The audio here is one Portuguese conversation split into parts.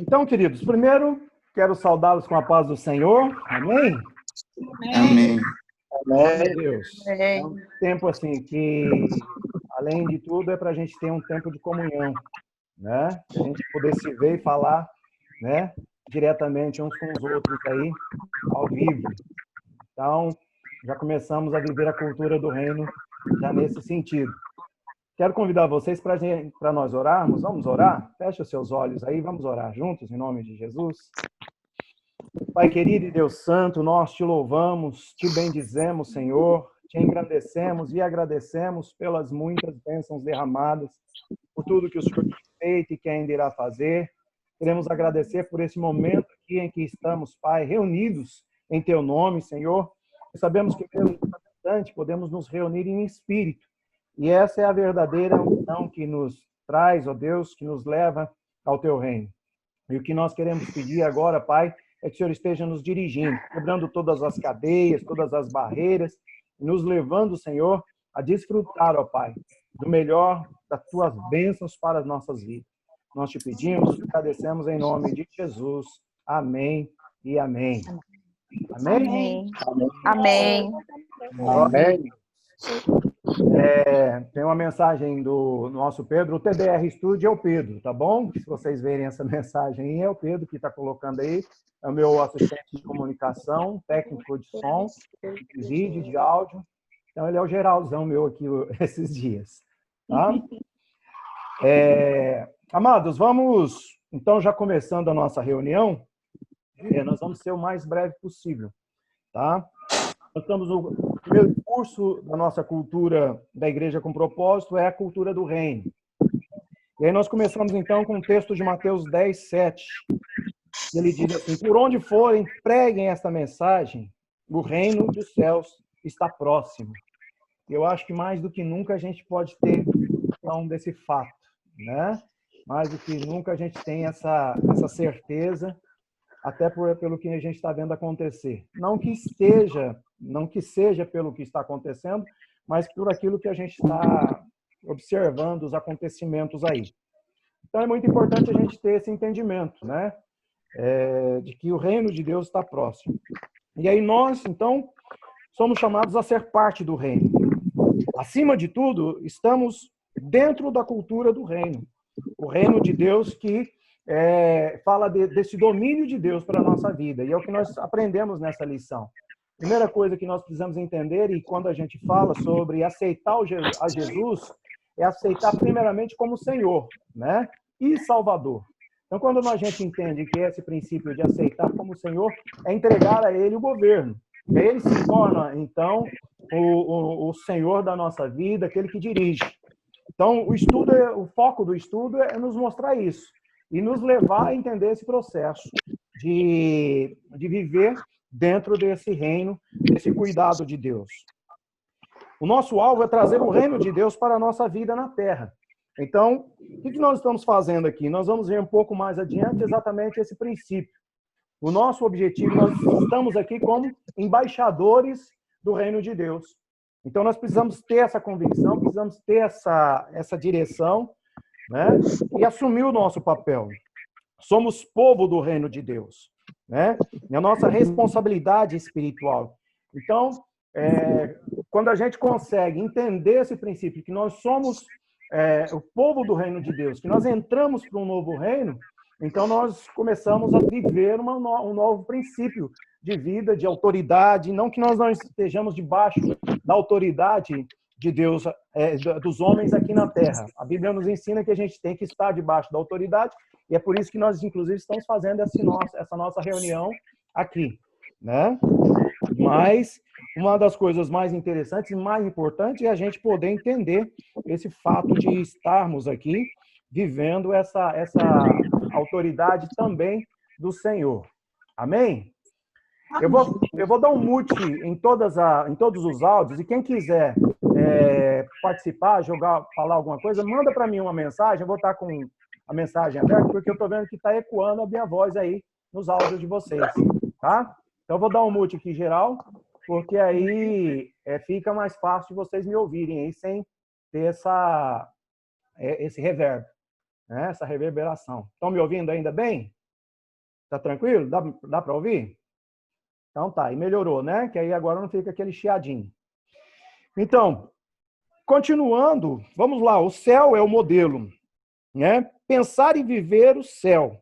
Então, queridos, primeiro quero saudá-los com a paz do Senhor. Amém? Amém. Glória a Deus. É Amém. um tempo assim que, além de tudo, é para a gente ter um tempo de comunhão, né? A gente poder se ver e falar, né? Diretamente uns com os outros aí, ao vivo. Então, já começamos a viver a cultura do reino já nesse sentido. Quero convidar vocês para nós orarmos. Vamos orar? Feche os seus olhos aí, vamos orar juntos, em nome de Jesus. Pai querido e Deus santo, nós te louvamos, te bendizemos, Senhor, te engrandecemos e agradecemos pelas muitas bênçãos derramadas, por tudo que o Senhor tem feito e que ainda irá fazer. Queremos agradecer por esse momento aqui em que estamos, Pai, reunidos em teu nome, Senhor. E sabemos que mesmo distante podemos nos reunir em espírito. E essa é a verdadeira união que nos traz, ó Deus, que nos leva ao teu reino. E o que nós queremos pedir agora, Pai, é que o Senhor esteja nos dirigindo, quebrando todas as cadeias, todas as barreiras, nos levando, Senhor, a desfrutar, ó Pai, do melhor das tuas bênçãos para as nossas vidas. Nós te pedimos, agradecemos em nome de Jesus. Amém e amém. Amém? Amém. Amém. Tem uma mensagem do nosso Pedro. O TBR Studio é o Pedro, tá bom? Se vocês verem essa mensagem aí, é o Pedro que está colocando aí. É o meu assistente de comunicação, técnico de som, de vídeo, de áudio. Então, ele é o geralzão meu aqui esses dias. Tá? Amados, vamos, então, já começando a nossa reunião, nós vamos ser o mais breve possível, tá? Nós estamos no primeiro curso da nossa cultura da Igreja com Propósito, é a cultura do reino. E aí nós começamos, então, com o texto de Mateus 10, 7. Ele diz assim: por onde forem, preguem esta mensagem, o reino dos céus está próximo. Eu acho que mais do que nunca a gente pode ter noção desse fato, né? Mais do que nunca a gente tem essa certeza, até pelo que a gente está vendo acontecer. Não que seja pelo que está acontecendo, mas por aquilo que a gente está observando, os acontecimentos aí. Então é muito importante a gente ter esse entendimento, né? De que o reino de Deus está próximo. E aí nós, então, somos chamados a ser parte do reino. Acima de tudo, estamos dentro da cultura do reino. O reino de Deus que fala desse domínio de Deus para a nossa vida. E é o que nós aprendemos nessa lição. Primeira coisa que nós precisamos entender, e quando a gente fala sobre aceitar a Jesus, é aceitar primeiramente como Senhor, né? E Salvador. Então, quando a gente entende que esse princípio de aceitar como Senhor é entregar a Ele o governo. E aí ele se torna, então, o Senhor da nossa vida, aquele que dirige. Então, o foco do estudo é nos mostrar isso e nos levar a entender esse processo de viver dentro desse reino, desse cuidado de Deus. O nosso alvo é trazer o reino de Deus para a nossa vida na Terra. Então, o que nós estamos fazendo aqui? Nós vamos ver um pouco mais adiante exatamente esse princípio. O nosso objetivo, nós estamos aqui como embaixadores do reino de Deus. Então, nós precisamos ter essa convicção, precisamos ter essa direção, né? E assumir o nosso papel. Somos povo do reino de Deus, né? E a nossa responsabilidade espiritual. Então, quando a gente consegue entender esse princípio, que nós somos o povo do reino de Deus, que nós entramos para um novo reino, então nós começamos a viver um novo princípio de vida, de autoridade, não que nós não estejamos debaixo da autoridade de Deus, dos homens aqui na Terra. A Bíblia nos ensina que a gente tem que estar debaixo da autoridade, e é por isso que nós, inclusive, estamos fazendo essa nossa reunião aqui, né? Mas uma das coisas mais interessantes e mais importantes é a gente poder entender esse fato de estarmos aqui vivendo essa autoridade também do Senhor. Amém? Eu vou dar um mute em todos os áudios, e quem quiser participar, falar alguma coisa, manda para mim uma mensagem. Eu vou estar com a mensagem aberta, porque eu estou vendo que está ecoando a minha voz aí nos áudios de vocês, tá? Então, eu vou dar um mute aqui geral, porque aí fica mais fácil de vocês me ouvirem aí, sem ter esse reverb. né? Essa reverberação. Estão me ouvindo ainda bem? Tá tranquilo? Dá para ouvir? Então tá, e melhorou, né? Que aí agora não fica aquele chiadinho. Então, continuando, vamos lá, o céu é o modelo, né? Pensar e viver o céu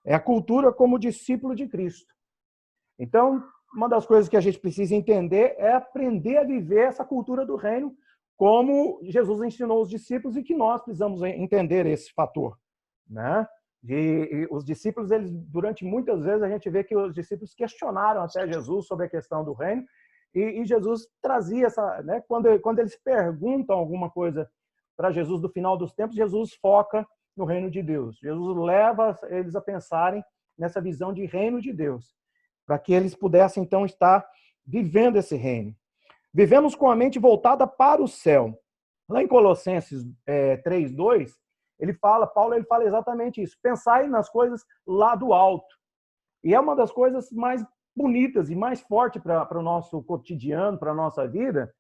é a cultura como discípulo de Cristo. Então, uma das coisas que a gente precisa entender é aprender a viver essa cultura do reino como Jesus ensinou os discípulos e que nós precisamos entender esse fator, né? Os discípulos, eles, durante muitas vezes, a gente vê que os discípulos questionaram até Jesus sobre a questão do reino, e Jesus trazia essa, né? Quando eles perguntam alguma coisa para Jesus do final dos tempos, Jesus foca no reino de Deus. Jesus leva eles a pensarem nessa visão de reino de Deus, para que eles pudessem, então, estar vivendo esse reino. Vivemos com a mente voltada para o céu. Lá em Colossenses 3:2, Paulo fala exatamente isso. Pensai nas coisas lá do alto. E é uma das coisas mais bonitas e mais fortes para o nosso cotidiano, para a nossa vida,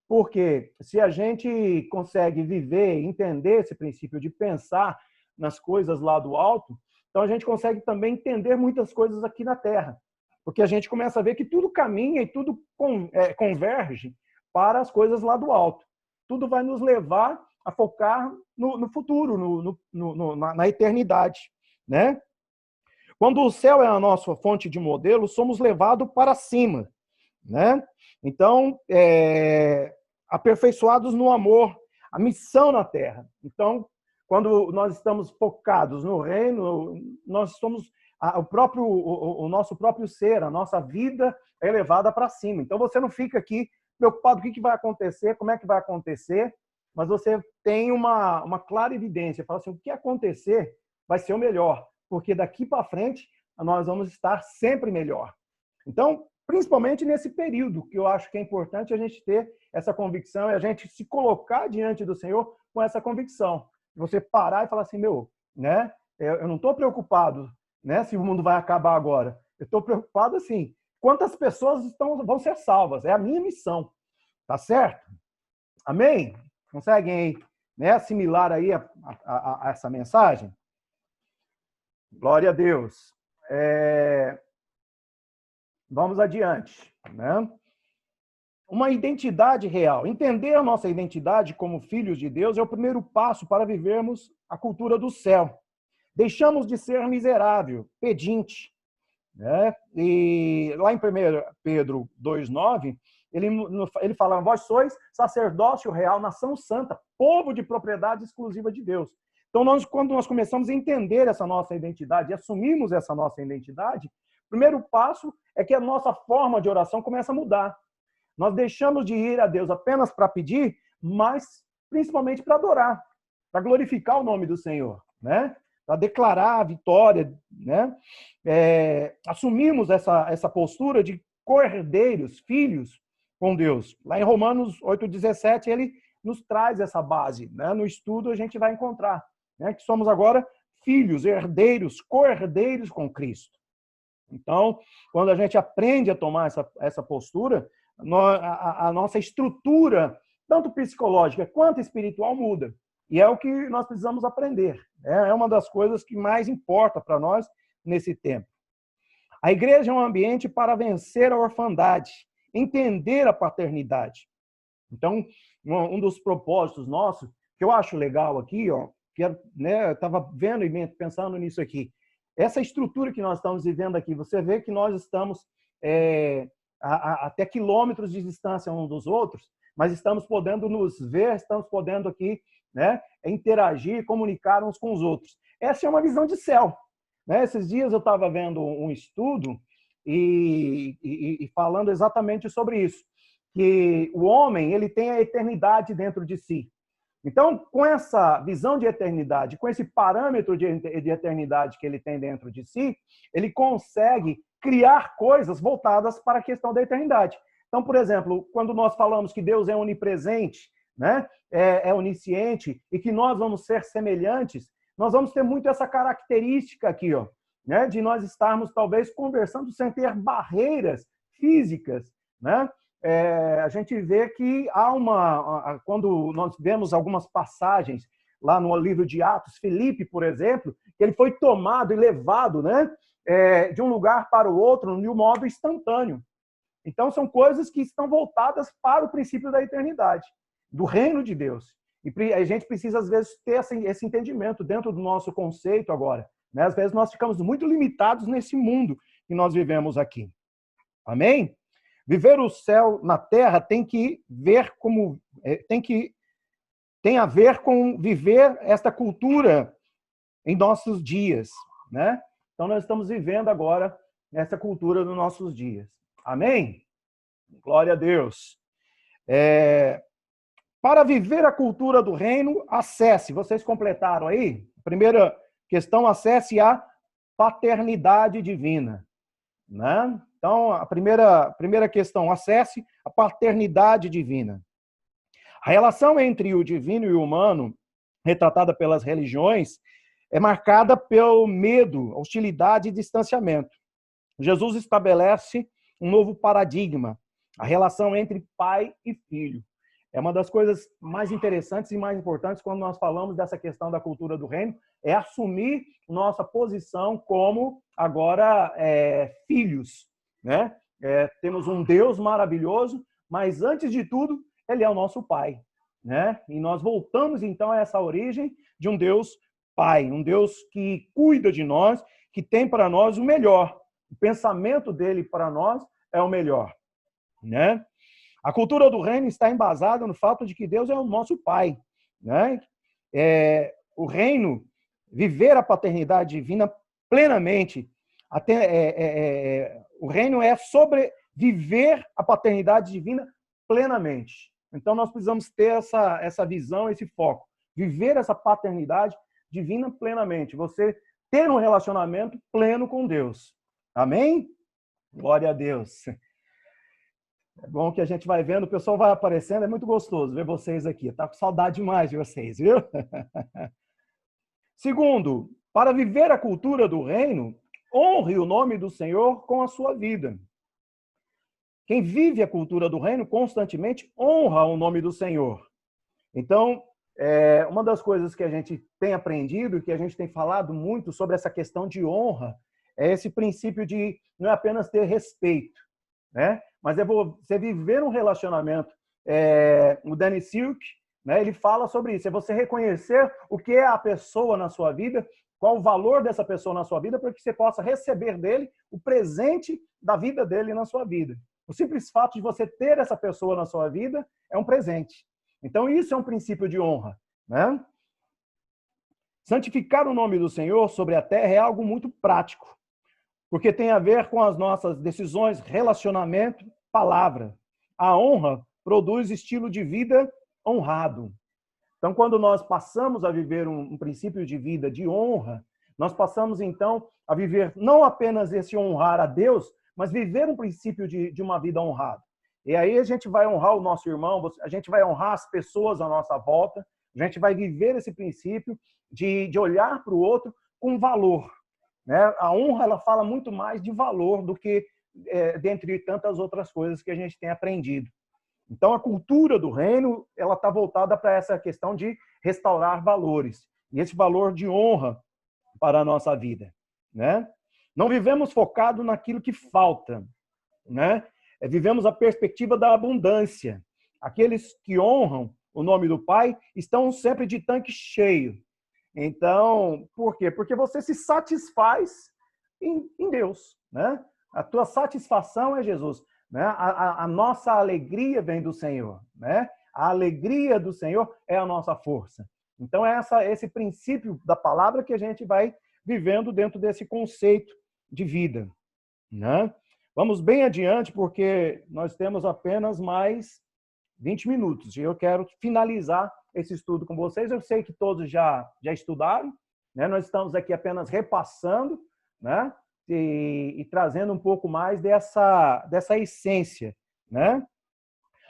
porque se a gente consegue viver, entender esse princípio de pensar nas coisas lá do alto, então a gente consegue também entender muitas coisas aqui na Terra. Porque a gente começa a ver que tudo caminha e tudo converge para as coisas lá do alto. Tudo vai nos levar a focar no futuro, na eternidade, né? Quando o céu é a nossa fonte de modelo, somos levados para cima, né? Então, aperfeiçoados no amor, a missão na terra. Então, quando nós estamos focados no reino, nós somos o nosso próprio ser, a nossa vida é elevada para cima. Então, você não fica aqui preocupado com o que vai acontecer, como é que vai acontecer, mas você tem uma clara evidência. Fala assim, o que acontecer vai ser o melhor, porque daqui para frente nós vamos estar sempre melhor. Então, principalmente nesse período, que eu acho que é importante a gente ter essa convicção e a gente se colocar diante do Senhor com essa convicção. Você parar e falar assim, né? Eu não estou preocupado, né, se o mundo vai acabar agora. Eu estou preocupado assim, quantas pessoas vão ser salvas? É a minha missão, tá certo? Amém? Conseguem, né, assimilar aí a essa mensagem? Glória a Deus. Vamos adiante, né? Uma identidade real. Entender a nossa identidade como filhos de Deus é o primeiro passo para vivermos a cultura do céu. Deixamos de ser miserável, pedinte, né? E lá em 1 Pedro 2:9, ele fala, vós sois sacerdócio real, nação santa, povo de propriedade exclusiva de Deus. Então, quando nós começamos a entender essa nossa identidade, e assumimos essa nossa identidade, o primeiro passo é que a nossa forma de oração começa a mudar. Nós deixamos de ir a Deus apenas para pedir, mas principalmente para adorar, para glorificar o nome do Senhor, né? Para declarar a vitória, né? Assumimos essa postura de cordeiros, filhos com Deus. Lá em Romanos 8:17, ele nos traz essa base, né? No estudo a gente vai encontrar, né, que somos agora filhos, herdeiros, cordeiros com Cristo. Então, quando a gente aprende a tomar essa postura, a nossa estrutura, tanto psicológica quanto espiritual, muda. E é o que nós precisamos aprender. É uma das coisas que mais importa para nós nesse tempo. A igreja é um ambiente para vencer a orfandade, entender a paternidade. Então, um dos propósitos nossos, que eu acho legal aqui, que né, eu estava vendo e pensando nisso aqui, essa estrutura que nós estamos vivendo aqui, você vê que nós estamos até quilômetros de distância uns dos outros, mas estamos podendo nos ver, estamos podendo aqui, né, interagir, comunicar uns com os outros. Essa é uma visão de céu, né? Esses dias eu estava vendo um estudo e falando exatamente sobre isso, que o homem ele tem a eternidade dentro de si. Então, com essa visão de eternidade, com esse parâmetro de eternidade que ele tem dentro de si, ele consegue criar coisas voltadas para a questão da eternidade. Então, por exemplo, quando nós falamos que Deus é onipresente, né, é onisciente e que nós vamos ser semelhantes, nós vamos ter muito essa característica aqui, né, de nós estarmos talvez conversando sem ter barreiras físicas, né? A gente vê que há quando nós vemos algumas passagens lá no livro de Atos, Filipe, por exemplo, que ele foi tomado e levado, né, de um lugar para o outro de um modo instantâneo. Então, são coisas que estão voltadas para o princípio da eternidade, do reino de Deus. E a gente precisa, às vezes, ter esse entendimento dentro do nosso conceito agora. Né? Às vezes, nós ficamos muito limitados nesse mundo que nós vivemos aqui. Amém? Viver o céu na terra tem a ver com viver esta cultura em nossos dias. Né? Então, nós estamos vivendo agora essa cultura nos nossos dias. Amém? Glória a Deus. Para viver a cultura do reino, acesse, vocês completaram aí? Primeira questão, acesse a paternidade divina. Né? Então, a primeira questão, acesse a paternidade divina. A relação entre o divino e o humano, retratada pelas religiões, é marcada pelo medo, hostilidade e distanciamento. Jesus estabelece um novo paradigma, a relação entre pai e filho. É uma das coisas mais interessantes e mais importantes quando nós falamos dessa questão da cultura do reino, é assumir nossa posição como, agora, filhos. Né? Temos um Deus maravilhoso, mas, antes de tudo, ele é o nosso pai. Né? E nós voltamos, então, a essa origem de um Deus pai, um Deus que cuida de nós, que tem para nós o melhor. O pensamento dele para nós é o melhor. Né? A cultura do reino está embasada no fato de que Deus é o nosso pai. Né? O reino, viver a paternidade divina plenamente, o reino é sobre viver a paternidade divina plenamente. Então, nós precisamos ter essa visão, esse foco. Viver essa paternidade divina plenamente. Você ter um relacionamento pleno com Deus. Amém? Glória a Deus. É bom que a gente vai vendo, o pessoal vai aparecendo, é muito gostoso ver vocês aqui. Tá com saudade demais de vocês, viu? Segundo, para viver a cultura do reino, honre o nome do Senhor com a sua vida. Quem vive a cultura do reino constantemente honra o nome do Senhor. Então, uma das coisas que a gente tem aprendido e que a gente tem falado muito sobre essa questão de honra é esse princípio de não é apenas ter respeito, né? Mas é você viver um relacionamento. O Danny Silk, né, ele fala sobre isso. É você reconhecer o que é a pessoa na sua vida, qual o valor dessa pessoa na sua vida, para que você possa receber dele o presente da vida dele na sua vida. O simples fato de você ter essa pessoa na sua vida é um presente. Então, isso é um princípio de honra. Né? Santificar o nome do Senhor sobre a terra é algo muito prático, porque tem a ver com as nossas decisões, relacionamento, palavra. A honra produz estilo de vida honrado. Então, quando nós passamos a viver um princípio de vida de honra, nós passamos, então, a viver não apenas esse honrar a Deus, mas viver um princípio de uma vida honrada. E aí a gente vai honrar o nosso irmão, a gente vai honrar as pessoas à nossa volta, a gente vai viver esse princípio de olhar para o outro com valor. Né? A honra, ela fala muito mais de valor do que dentre tantas outras coisas que a gente tem aprendido. Então, a cultura do reino, ela está voltada para essa questão de restaurar valores. E esse valor de honra para a nossa vida. Né? Não vivemos focado naquilo que falta. Né? Vivemos a perspectiva da abundância. Aqueles que honram o nome do Pai estão sempre de tanque cheio. Então, por quê? Porque você se satisfaz em Deus. Né? A tua satisfação é Jesus. Né? A nossa alegria vem do Senhor. Né? A alegria do Senhor é a nossa força. Então, é esse princípio da palavra que a gente vai vivendo dentro desse conceito de vida. Né? Vamos bem adiante, porque nós temos apenas mais 20 minutos. E eu quero finalizar esse estudo com vocês. Eu sei que todos já estudaram. Né? Nós estamos aqui apenas repassando, né? E trazendo um pouco mais dessa essência. Né?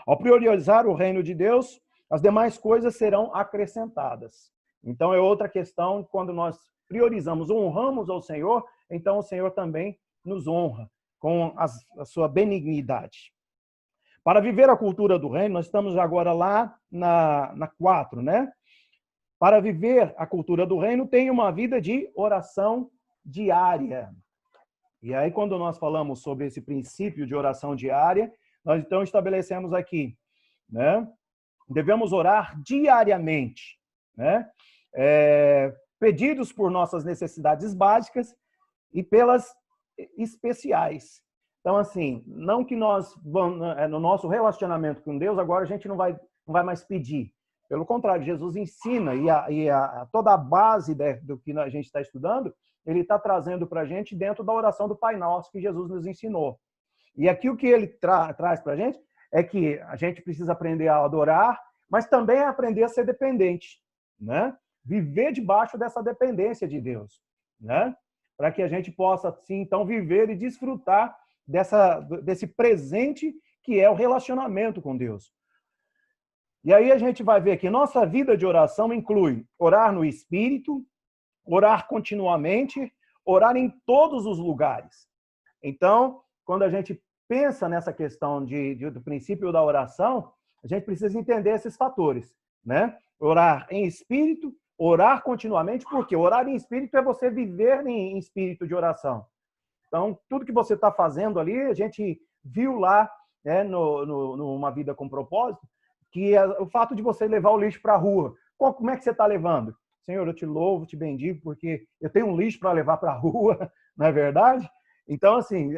Ao priorizar o reino de Deus, as demais coisas serão acrescentadas. Então, é outra questão, quando nós priorizamos, honramos ao Senhor, então o Senhor também nos honra com a sua benignidade. Para viver a cultura do reino, nós estamos agora lá na 4, né? para viver a cultura do reino, tenha uma vida de oração diária. E aí, quando nós falamos sobre esse princípio de oração diária, nós então estabelecemos aqui, né? Devemos orar diariamente, né? Pedidos por nossas necessidades básicas e pelas especiais. Então, assim, não que nós, no nosso relacionamento com Deus, agora a gente não vai mais pedir. Pelo contrário, Jesus ensina, toda a base do que a gente está estudando, ele está trazendo para a gente dentro da oração do Pai Nosso que Jesus nos ensinou. E aqui o que ele traz para a gente é que a gente precisa aprender a adorar, mas também aprender a ser dependente, né? Viver debaixo dessa dependência de Deus, né? Para que a gente possa, assim, então, viver e desfrutar desse presente que é o relacionamento com Deus. E aí a gente vai ver que nossa vida de oração inclui orar no Espírito, orar continuamente, orar em todos os lugares. Então, quando a gente pensa nessa questão do princípio da oração, a gente precisa entender esses fatores, né? Orar em espírito, orar continuamente, porque orar em espírito é você viver em espírito de oração. Então, tudo que você está fazendo ali, a gente viu lá, né, numa vida com propósito, que o fato de você levar o lixo para a rua, como é que você está levando? Senhor, eu te louvo, te bendigo, porque eu tenho um lixo para levar para a rua, não é verdade? Então, assim,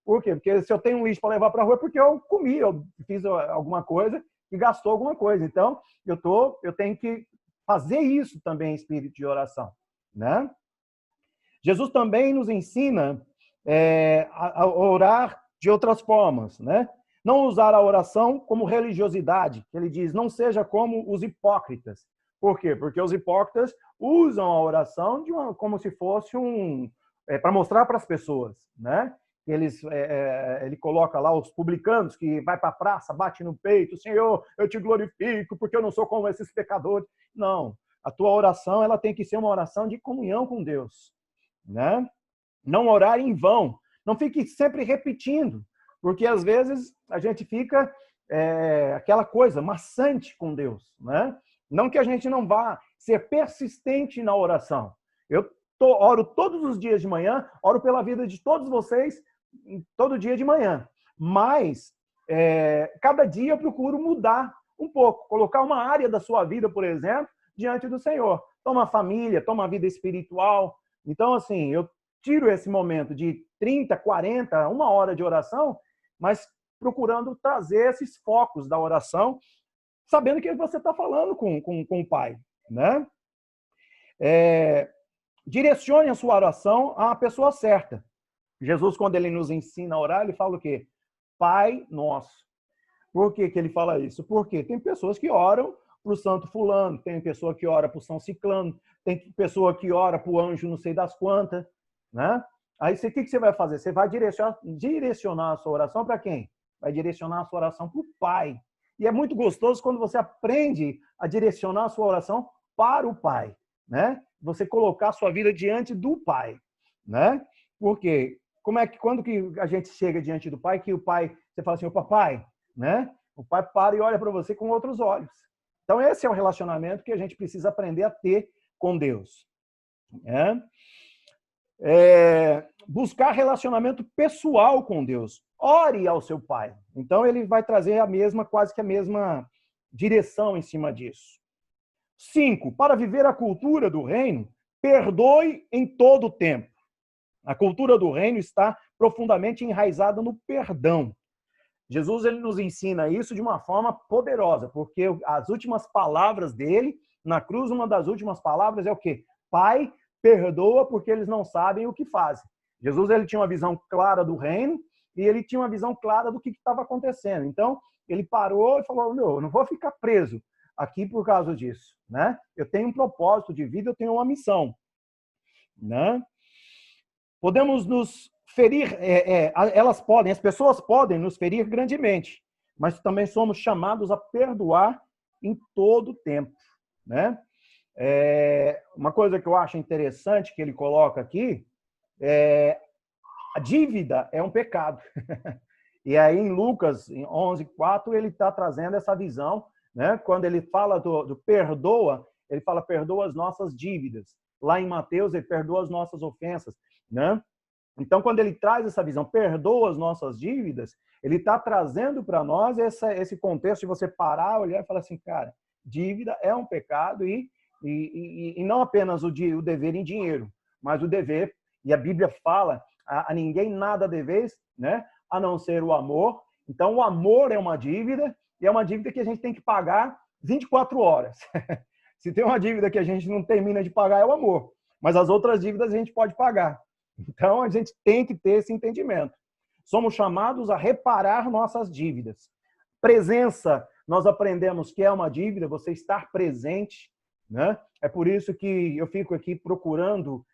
por quê? Porque se eu tenho um lixo para levar para a rua é porque eu comi, eu fiz alguma coisa e gastou alguma coisa. Então, eu tenho que fazer isso também em espírito de oração, né? Jesus também nos ensina a orar de outras formas, né? Não usar a oração como religiosidade. Ele diz, não seja como os hipócritas. Por quê? Porque os hipócritas usam a oração como se fosse para mostrar para as pessoas, né? Ele coloca lá os publicanos que vai para a praça, bate no peito, Senhor, eu te glorifico porque eu não sou como esses pecadores. Não, a tua oração ela tem que ser uma oração de comunhão com Deus, né? Não orar em vão, não fique sempre repetindo, porque às vezes a gente fica aquela coisa maçante com Deus, né? Não que a gente não vá ser persistente na oração. Eu oro todos os dias de manhã, oro pela vida de todos vocês, todo dia de manhã. Mas, cada dia eu procuro mudar um pouco, colocar uma área da sua vida, por exemplo, diante do Senhor. Toma a família, toma a vida espiritual. Então, assim, eu tiro esse momento de 30, 40, uma hora de oração, mas procurando trazer esses focos da oração, sabendo que você está falando com o Pai, né? Direcione a sua oração à pessoa certa. Jesus, quando ele nos ensina a orar, ele fala o quê? Pai nosso. Por que ele fala isso? Porque tem pessoas que oram para o santo fulano, tem pessoa que ora para o São Ciclano, tem pessoa que ora para o anjo não sei das quantas, né? Aí o que você vai fazer? Você vai direcionar a sua oração para quem? Vai direcionar a sua oração para o Pai. E é muito gostoso quando você aprende a direcionar a sua oração para o Pai, né? Você colocar a sua vida diante do Pai, né? Porque quando que a gente chega diante do Pai, que o Pai, você fala assim, o papai, né? O Pai para e olha para você com outros olhos. Então esse é o relacionamento que a gente precisa aprender a ter com Deus. Buscar relacionamento pessoal com Deus. Ore ao seu Pai. Então ele vai trazer quase que a mesma direção em cima disso. 5. Para viver a cultura do reino, perdoe em todo o tempo. A cultura do reino está profundamente enraizada no perdão. Jesus ele nos ensina isso de uma forma poderosa, porque as últimas palavras dele, na cruz, uma das últimas palavras é o quê? Pai, perdoa porque eles não sabem o que fazem. Jesus ele tinha uma visão clara do reino e ele tinha uma visão clara do que estava acontecendo. Então, ele parou e falou, eu não vou ficar preso aqui por causa disso, né? Eu tenho um propósito de vida, eu tenho uma missão, né? Podemos nos ferir, as pessoas podem nos ferir grandemente, mas também somos chamados a perdoar em todo o tempo, né? Uma coisa que eu acho interessante que ele coloca aqui a dívida é um pecado. E aí em Lucas 11:4 ele está trazendo essa visão, né? Quando ele fala do perdoa, ele fala, perdoa as nossas dívidas. Lá em Mateus, ele perdoa as nossas ofensas, né? Então, quando ele traz essa visão, perdoa as nossas dívidas, ele está trazendo para nós esse contexto de você parar, olhar e falar assim, cara, dívida é um pecado e não apenas o dever em dinheiro, mas o dever, e a Bíblia fala, a ninguém nada deveis, né? A não ser o amor. Então, o amor é uma dívida, e é uma dívida que a gente tem que pagar 24 horas. Se tem uma dívida que a gente não termina de pagar, é o amor. Mas as outras dívidas a gente pode pagar. Então, a gente tem que ter esse entendimento. Somos chamados a reparar nossas dívidas. Presença, nós aprendemos que é uma dívida, você estar presente, né? É por isso que eu fico aqui procurando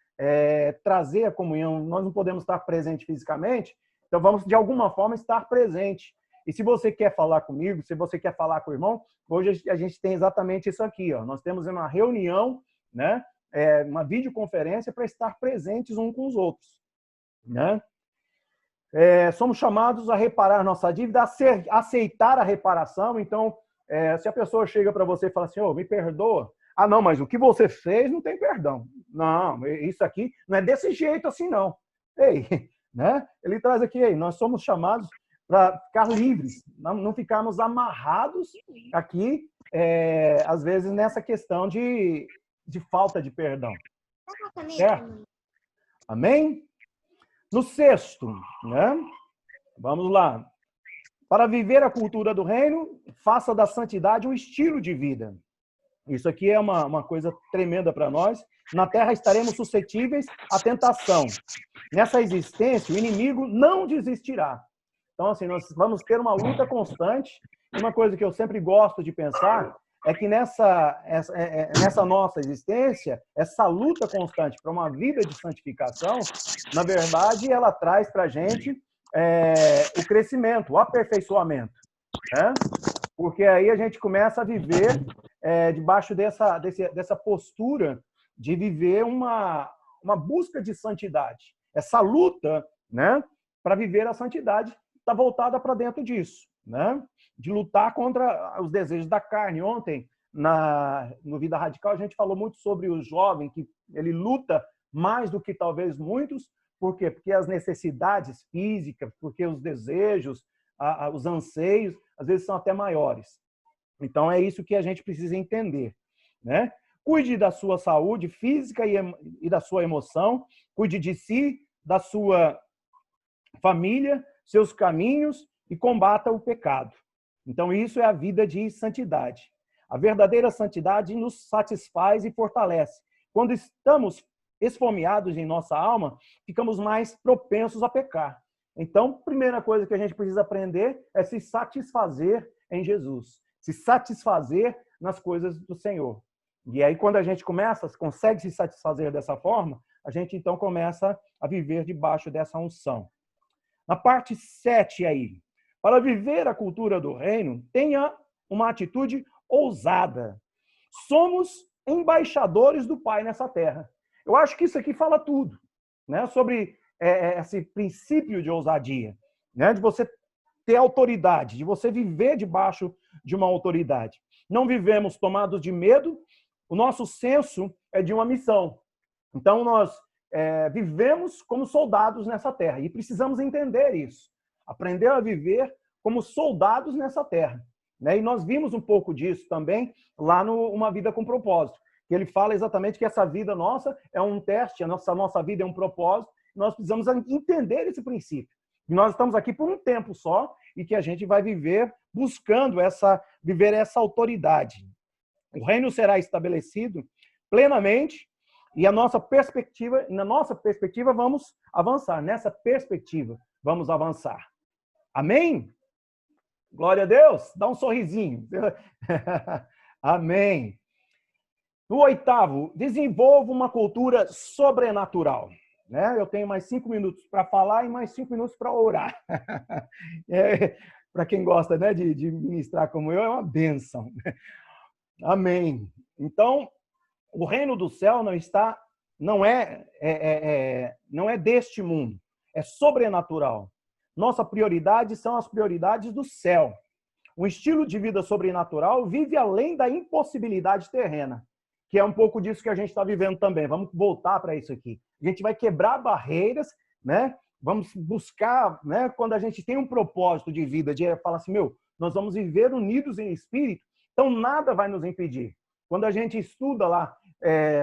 trazer a comunhão. Nós não podemos estar presente fisicamente, então vamos, de alguma forma, estar presente. E se você quer falar comigo, se você quer falar com o irmão, hoje a gente tem exatamente isso aqui, ó. Nós temos uma reunião, né? Uma videoconferência para estar presentes uns com os outros, né? Somos chamados a reparar nossa dívida, a aceitar a reparação. Então, se a pessoa chega para você e fala assim, me perdoa. Ah, não, mas o que você fez não tem perdão. Não, isso aqui não é desse jeito assim, não. Ei, né? Ele traz aqui, nós somos chamados para ficar livres, não ficarmos amarrados aqui, às vezes, nessa questão de falta de perdão. Certo? Amém? No sexto, né? Vamos lá. Para viver a cultura do reino, faça da santidade um estilo de vida. Isso aqui é uma coisa tremenda para nós. Na terra estaremos suscetíveis à tentação. Nessa existência, o inimigo não desistirá. Então, assim, nós vamos ter uma luta constante. Uma coisa que eu sempre gosto de pensar é que nessa nossa existência, essa luta constante para uma vida de santificação, na verdade, ela traz para a gente o crescimento, o aperfeiçoamento, né? Porque aí a gente começa a viver debaixo dessa postura de viver uma busca de santidade. Essa luta, né, para viver a santidade está voltada para dentro disso, né? De lutar contra os desejos da carne. Ontem, no Vida Radical, a gente falou muito sobre o jovem, que ele luta mais do que talvez muitos. Por quê? Porque as necessidades físicas, porque os desejos, os anseios, às vezes são até maiores. Então, é isso que a gente precisa entender, né? Cuide da sua saúde física e da sua emoção, cuide de si, da sua família, seus caminhos e combata o pecado. Então, isso é a vida de santidade. A verdadeira santidade nos satisfaz e fortalece. Quando estamos esfomeados em nossa alma, ficamos mais propensos a pecar. Então, a primeira coisa que a gente precisa aprender é se satisfazer em Jesus. Se satisfazer nas coisas do Senhor. E aí, quando a gente consegue se satisfazer dessa forma, a gente então começa a viver debaixo dessa unção. Na parte 7 aí, para viver a cultura do reino, tenha uma atitude ousada. Somos embaixadores do Pai nessa terra. Eu acho que isso aqui fala tudo, né? Sobre esse princípio de ousadia, né? De você ter autoridade, de você viver debaixo de uma autoridade. Não vivemos tomados de medo, o nosso senso é de uma missão. Então, nós vivemos como soldados nessa terra e precisamos entender isso. Aprender a viver como soldados nessa terra, né? E nós vimos um pouco disso também lá no Uma Vida com Propósito, que ele fala exatamente que essa vida nossa é um teste, a nossa vida é um propósito, nós precisamos entender esse princípio. E nós estamos aqui por um tempo só e que a gente vai viver buscando viver essa autoridade. O reino será estabelecido plenamente e na nossa perspectiva vamos avançar. Nessa perspectiva vamos avançar. Amém? Glória a Deus. Dá um sorrisinho. Amém. No 8º, desenvolva uma cultura sobrenatural. Né? Eu tenho mais 5 minutos para falar e mais 5 minutos para orar. Para quem gosta, né, de ministrar como eu, é uma bênção. Amém. Então, o reino do céu não é deste mundo, é sobrenatural. Nossa prioridade são as prioridades do céu. Um estilo de vida sobrenatural vive além da impossibilidade terrena. que é um pouco disso que a gente está vivendo também. Vamos voltar para isso aqui. A gente vai quebrar barreiras, né? Vamos buscar, né? Quando a gente tem um propósito de vida, de falar assim, nós vamos viver unidos em espírito, então nada vai nos impedir. Quando a gente estuda lá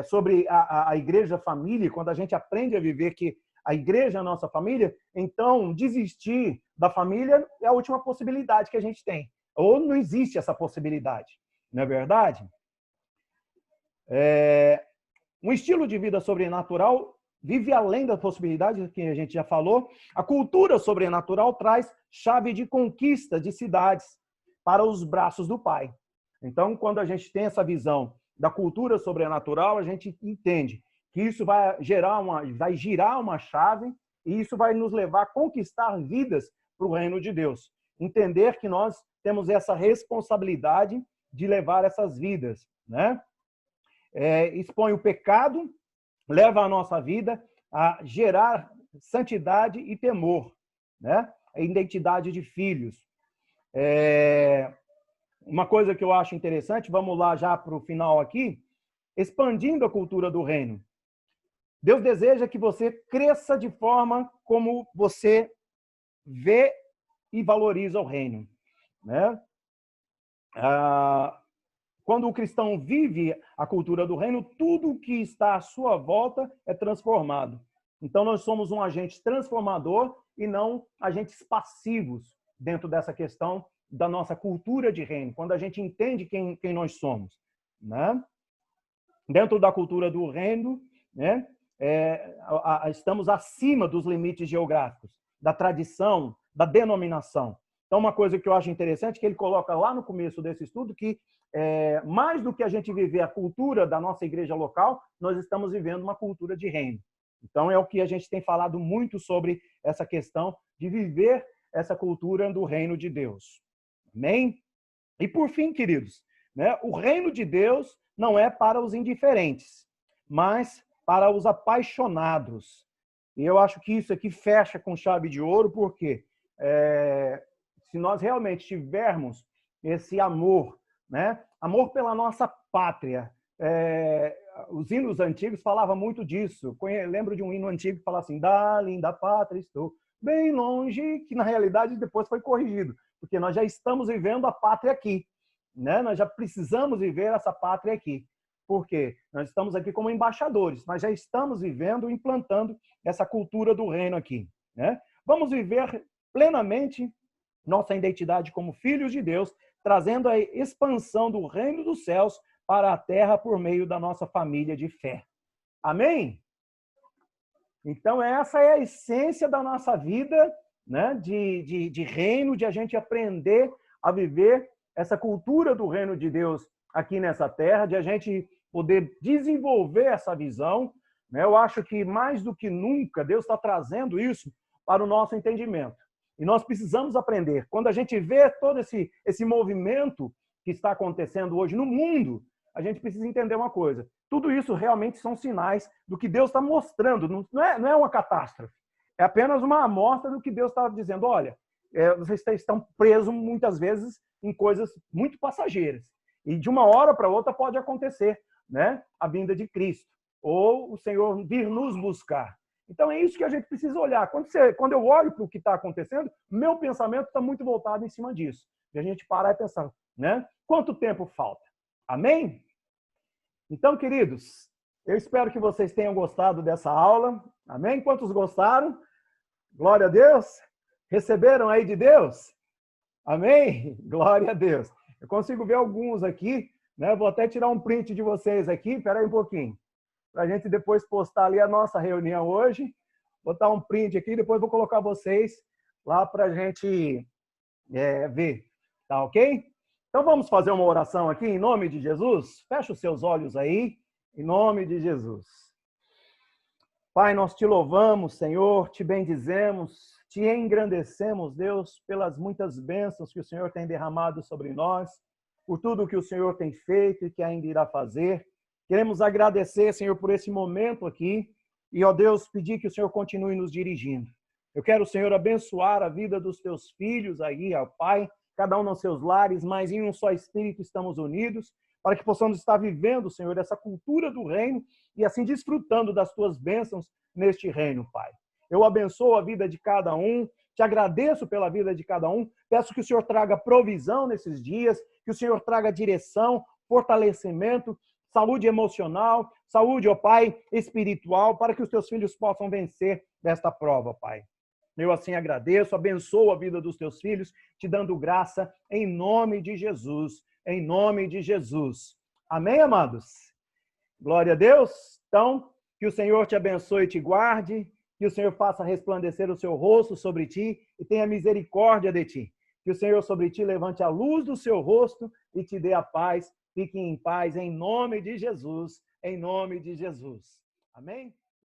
sobre a igreja família, quando a gente aprende a viver que a igreja é a nossa família, então desistir da família é a última possibilidade que a gente tem. Ou não existe essa possibilidade, não é verdade? Um estilo de vida sobrenatural vive além da possibilidade que a gente já falou. A cultura sobrenatural traz chave de conquista de cidades para os braços do Pai. Então, quando a gente tem essa visão da cultura sobrenatural, a gente entende que isso vai girar uma chave e isso vai nos levar a conquistar vidas para o reino de Deus. Entender que nós temos essa responsabilidade de levar essas vidas, né? Expõe o pecado, leva a nossa vida a gerar santidade e temor, né? A identidade de filhos. Uma coisa que eu acho interessante, vamos lá já para o final aqui, expandindo a cultura do reino. Deus deseja que você cresça de forma como você vê e valoriza o reino, né? Quando o cristão vive a cultura do reino, tudo que está à sua volta é transformado. Então, nós somos um agente transformador e não agentes passivos dentro dessa questão da nossa cultura de reino, quando a gente entende quem nós somos, né? Dentro da cultura do reino, né? Estamos acima dos limites geográficos, da tradição, da denominação. Então, uma coisa que eu acho interessante, que ele coloca lá no começo desse estudo, que mais do que a gente viver a cultura da nossa igreja local, nós estamos vivendo uma cultura de reino. Então, é o que a gente tem falado muito sobre essa questão de viver essa cultura do reino de Deus. Amém? E por fim, queridos, né, o reino de Deus não é para os indiferentes, mas para os apaixonados. E eu acho que isso aqui fecha com chave de ouro, porque se nós realmente tivermos esse amor, né, amor pela nossa pátria, os hinos antigos falavam muito disso. Lembro de um hino antigo que fala assim, da linda pátria estou bem longe, que na realidade depois foi corrigido, porque nós já estamos vivendo a pátria aqui, né? Nós já precisamos viver essa pátria aqui. Por quê? Nós estamos aqui como embaixadores, nós já estamos vivendo, implantando essa cultura do reino aqui, né? Vamos viver plenamente nossa identidade como filhos de Deus, trazendo a expansão do reino dos céus para a terra por meio da nossa família de fé. Amém? Então, essa é a essência da nossa vida, né? de reino, de a gente aprender a viver essa cultura do reino de Deus aqui nessa terra, de a gente poder desenvolver essa visão, né? Eu acho que mais do que nunca Deus está trazendo isso para o nosso entendimento. E nós precisamos aprender. Quando a gente vê todo esse movimento que está acontecendo hoje no mundo, a gente precisa entender uma coisa. Tudo isso realmente são sinais do que Deus está mostrando. Não é uma catástrofe. É apenas uma amostra do que Deus está dizendo. Olha, vocês estão presos muitas vezes em coisas muito passageiras. E de uma hora para outra pode acontecer, né? A vinda de Cristo. Ou o Senhor vir nos buscar. Então é isso que a gente precisa olhar. Quando eu olho para o que está acontecendo, meu pensamento está muito voltado em cima disso. E a gente parar e pensar, né? Quanto tempo falta? Amém? Então, queridos, eu espero que vocês tenham gostado dessa aula. Amém? Quantos gostaram? Glória a Deus. Receberam aí de Deus? Amém? Glória a Deus. Eu consigo ver alguns aqui, né? Vou até tirar um print de vocês aqui. Espera aí um pouquinho. Para a gente depois postar ali a nossa reunião hoje. Vou botar um print aqui, depois vou colocar vocês lá para a gente ver. Tá ok? Então vamos fazer uma oração aqui em nome de Jesus? Fecha os seus olhos aí, em nome de Jesus. Pai, nós te louvamos, Senhor, te bendizemos, te engrandecemos, Deus, pelas muitas bênçãos que o Senhor tem derramado sobre nós, por tudo que o Senhor tem feito e que ainda irá fazer. Queremos agradecer, Senhor, por esse momento aqui e, ó Deus, pedir que o Senhor continue nos dirigindo. Eu quero, Senhor, abençoar a vida dos teus filhos aí, ó Pai, cada um nos seus lares, mas em um só Espírito estamos unidos, para que possamos estar vivendo, Senhor, essa cultura do reino e assim desfrutando das tuas bênçãos neste reino, Pai. Eu abençoo a vida de cada um, te agradeço pela vida de cada um, peço que o Senhor traga provisão nesses dias, que o Senhor traga direção, fortalecimento, saúde emocional, saúde, ó Pai, espiritual, para que os teus filhos possam vencer desta prova, Pai. Eu assim agradeço, abençoo a vida dos teus filhos, te dando graça em nome de Jesus, em nome de Jesus. Amém, amados? Glória a Deus. Então, que o Senhor te abençoe e te guarde, que o Senhor faça resplandecer o seu rosto sobre ti e tenha misericórdia de ti. Que o Senhor sobre ti levante a luz do seu rosto e te dê a paz. Fique em paz em nome de Jesus, em nome de Jesus. Amém?